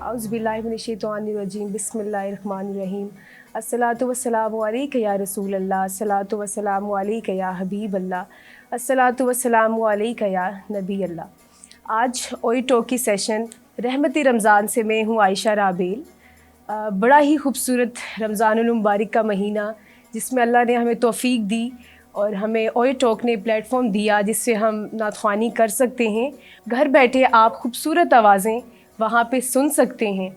औज़ुबिल्लाहिमिनश्शैतानिर्रजीम बिस्मिल्लाहिर्रहमानिर्रहीम अस्सलातु वस्सलामु अलैका या रसूल अल्लाह अस्सलातु वस्सलामु अलैका या हबीब अल्लाह अस्सलातु वस्सलामु अलैका या नबी अल्लाह। आज ओई टॉकी सेशन रहमती रमज़ान से मैं हूँ आयशा राबेल। बड़ा ही खूबसूरत रमज़ानुल मुबारक का महीना जिसमें अल्लाह ने हमें तौफ़ीक दी और हमें ओई टॉक ने प्लेटफॉर्म दिया जिससे हम नातख़्वानी कर सकते हैं। घर बैठे आप खूबसूरत आवाज़ें वहाँ पे सुन सकते हैं।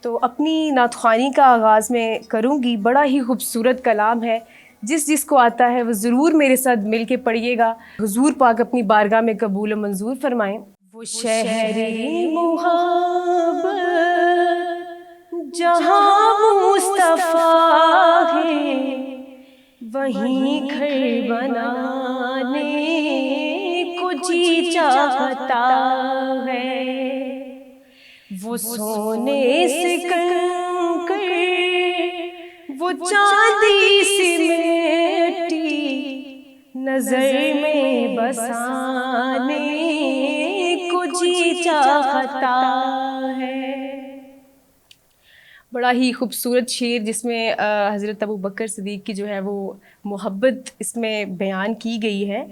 तो अपनी नातख़्वानी का आगाज़ मैं करूँगी। बड़ा ही खूबसूरत कलाम है, जिसको आता है वो ज़रूर मेरे साथ मिल के पढ़िएगा। हुज़ूर पाक अपनी बारगाह में कबूल व मंजूर फरमाएँ। वो शहरे मुहब्बत जहाँ मुस्तफ़ा है, वहीं घर बनाने को जी चाहता है। वो सोने से कंकर वो चांदी सी मिट्टी नजर में बसाने को जी चाहता है। बड़ा ही खूबसूरत शेर जिसमें हज़रत अबू बकर सिद्दीक़ की जो है वो मोहब्बत इसमें बयान की गई है।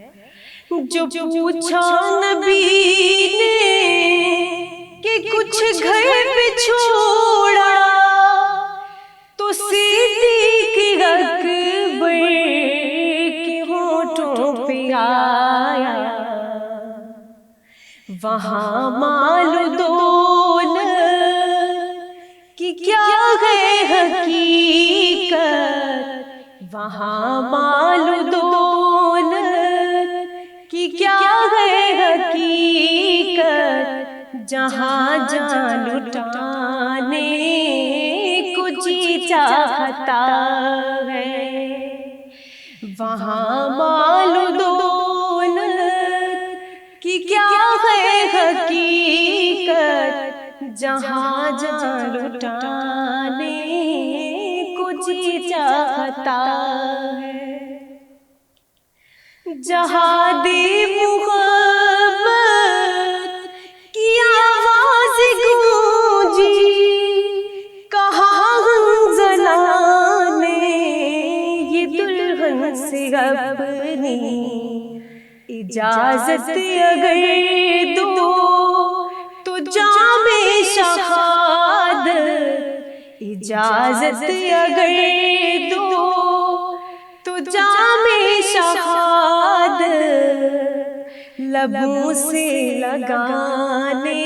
जो पूछा नबी ने कि कुछ घर पे छोड़ा तो सिद्दीक़ अकबर के होठों पे आया। वहाँ माल दौलत कि क्या है हकीकत, वहाँ माल दौलत कि क्या है हकीकत, जहाँ जान लुटाने को जी चाहता है। वहाँ माल दौलत कि क्या है हकीकत, जहाँ जान लुटाने को जी चाहता है। जहाँ दे मुहब्बत की आवाज़ गूंजी, कहाँ हंज़ला ने ये दुल्हन से अपनी इजाज़त अगर दो तो जामे शहादत, इजाज़त अगर दो तो जामे शहादत लबों से लगाने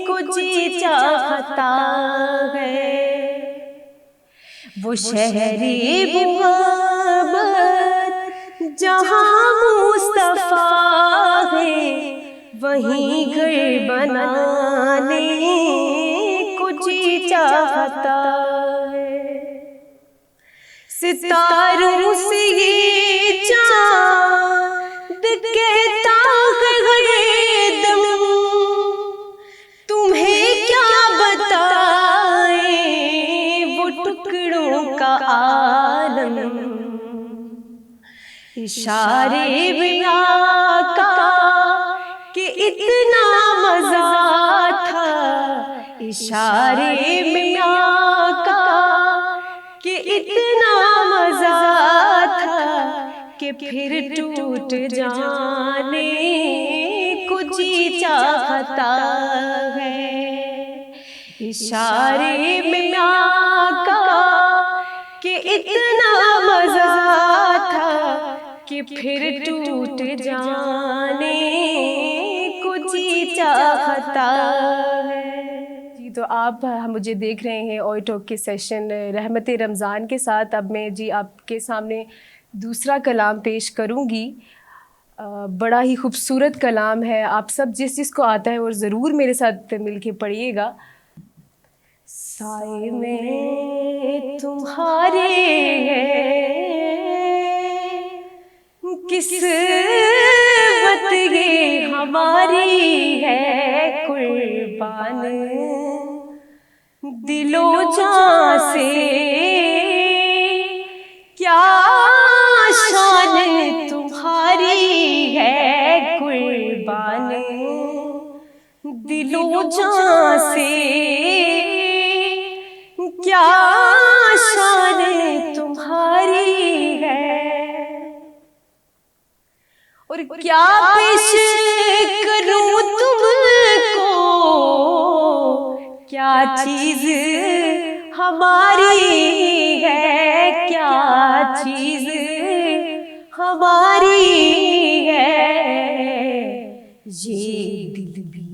को जी चाहता है। वो शहरे मुहब्बत जहाँ मुस्तफ़ा है, वहीं घर बनाने को जी चाहता है। सितारों से ये चाँद कहता है हरदम, तुम्हें क्या बताए वो टुकड़ों का आलम। इशारे बिना का कि इतना मज़ा था, इशारे बिना का कि इतना मज़ा था कि फिर टूट जाने को जी चाहता है। इशारे बिना का कि इतना मज़ा था कि फिर टूट जाने को जी चाहता है। जी तो आप मुझे देख रहे हैं ओई टॉक के सेशन रहमत रमज़ान के साथ। अब मैं जी आपके सामने दूसरा कलाम पेश करूँगी। बड़ा ही खूबसूरत कलाम है। आप सब जिसको आता है और ज़रूर मेरे साथ मिल के पढ़िएगा। साए में तुम्हारे किस्मत ये हमारी है कुर्बान, दिलो जान से क्या शान तुम्हारी है कुर्बान, دل و جان سے کیا شان تمہاری ہے، اور کیا پیش کروں تم کو، کیا چیز ہماری ہے، کیا چیز ہماری ہے، یہ دل بھی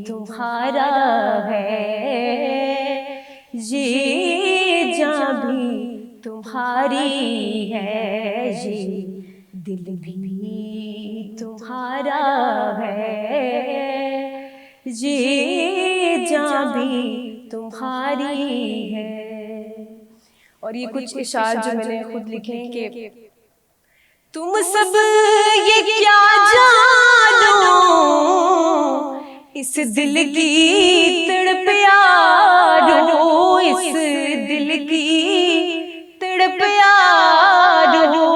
تمہارا ہے، یہ جاں بھی تمہاری ہے، یہ دل بھی تمہارا ہے، یہ جاں بھی تمہاری ہے۔ اور یہ کچھ اشعار جو میں نے خود لکھے ہیں کہ تم سب یہ کیا جانو اس دل کی تڑپ یارو، اس دل کی تڑپ یارو،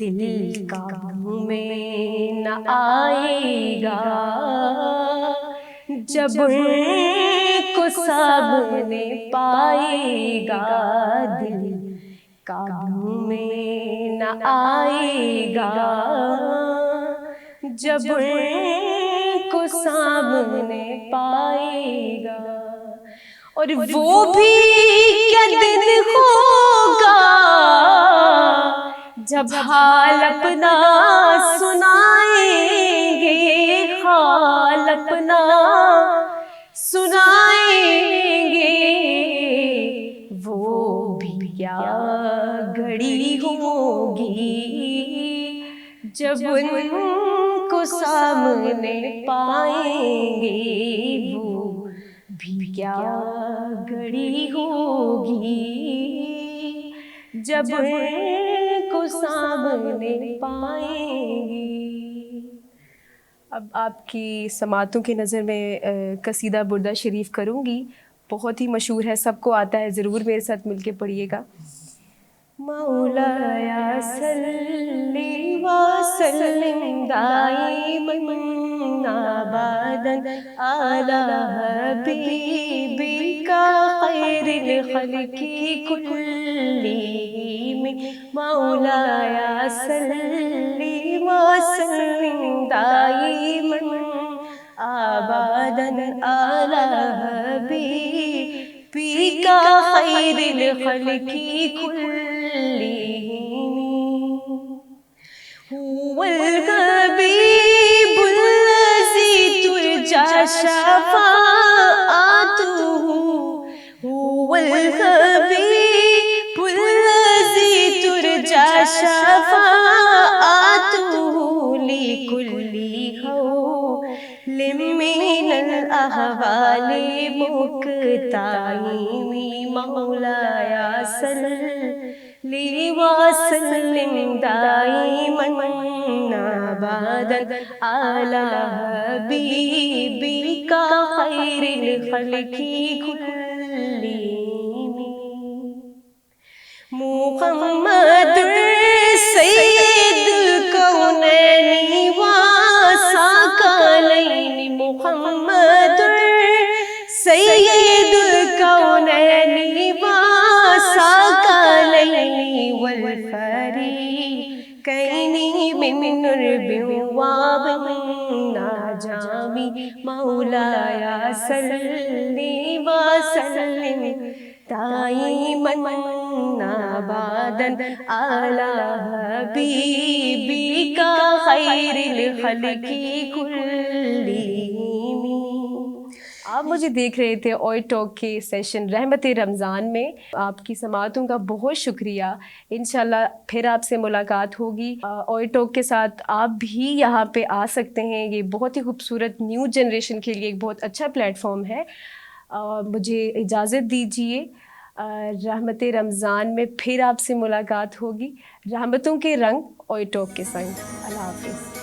دل قابو میں نہ آئے گا جب ان کو سامنے پائے گا، دل قابو میں نہ آئے گا جب ان کو سامنے پائے گا۔ اور وہ بھی کیا دن ہوگا جب حال اپنا سنائیں گے، حال اپنا سنائیں گے، وہ بھی کیا گھڑی ہوگی جب ان کو سامنے پائیں گے، وہ بھی کیا گھڑی ہوگی جب ان کو سامنے پائیں گے۔ اب آپ کی سماعتوں کی نظر میں قصیدہ بردہ شریف کروں گی، بہت ہی مشہور ہے، سب کو آتا ہے، ضرور میرے ساتھ مل کے پڑھیے گا۔ مولایا صلی وسلم دائما ابدا علی حبیبک خیر الخلق کلہم، مولایا صلی وسلم دائما ابدا علی حبیبک خیر الخلق كلهم، هو الحبيب الذي ترجى شفاعته، هو الحبيب الذي ترجى شفاعته لكل حول من الأحوال مقتحم، مولایا صلی وسلم دائما ابدا علی حبیبک خیر الخلق کلہم، محمد سید الکونین والثقلین، محمد سید الکونین والثقلین والفریقین من رب واب نجام، مولایا صلی وسلم دائما ابدا علی حبیبک خیر الخلق کلہم۔ آپ مجھے دیکھ رہے تھے اوئے ٹاک کے سیشن رحمت رمضان میں، آپ کی سماعتوں کا بہت شکریہ، انشاءاللہ پھر آپ سے ملاقات ہوگی۔ اوئے ٹاک کے ساتھ آپ بھی یہاں پہ آ سکتے ہیں، یہ بہت ہی خوبصورت نیو جنریشن کے لیے ایک بہت اچھا پلیٹ فارم ہے۔ مجھے اجازت دیجیے، رحمت رمضان میں پھر آپ سے ملاقات ہوگی، رحمتوں کے رنگ اوئے ٹاک کے سنگ۔ اللہ حافظ۔